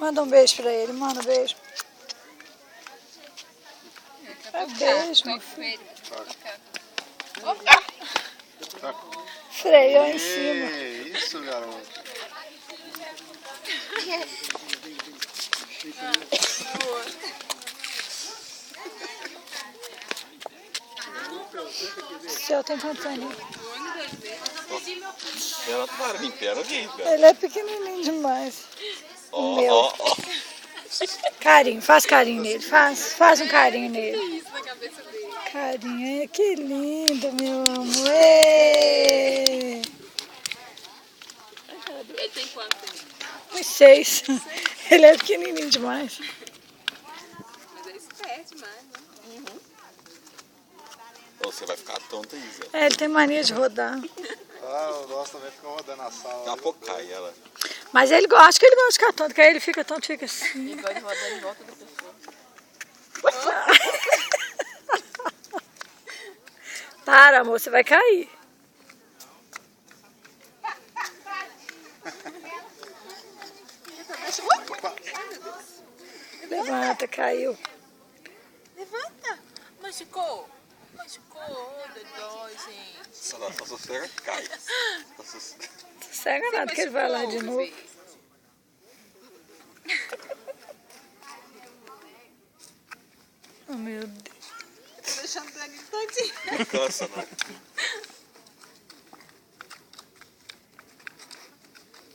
Manda um beijo pra ele, manda um beijo. É beijo, meu filho. Freio em cima. Isso, garoto. O seu tem quantos anos? Ela para em pé, aqui, cara. Ele é pequenininho demais. O meu. Ó. Carinho, faz carinho nele. Faz um carinho nele. Isso na cabeça dele. Carinho, que lindo, meu amor. Ê! Ele tem quanto? Uns 6. Ele é pequenininho demais. Mas ele se perde mais, né? Você vai ficar tonta aí, Zé. É, ele tem mania de rodar. Ah, o nosso também ficou rodando na sala. Daqui a pouco cai ela. Mas ele gosta, acho que ele gosta de ficar tonto, porque aí ele fica tonto, fica assim. Ele gosta de rodar em volta da pessoa. Para, amor, você vai cair. Levanta, caiu. Levanta! Machucou! Machucou! Dodói, gente. Só sossega que cai. Sossega nada que ele vai lá de novo. Oh, meu Deus. Tô deixando pra ele todinho. Não cansa, não.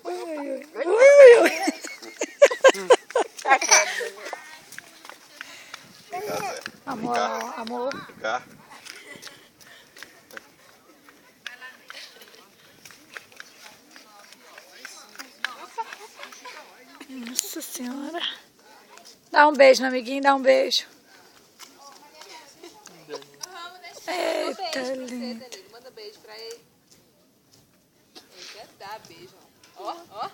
Ui, ui, ui. Ui, ui. Vem cá, Zé. Amor, amor. Vem cá. Nossa Senhora. Dá um beijo no amiguinho, dá um beijo. Eita, lindo. Manda beijo pra ele. Ele quer dar beijo. Ó, ó.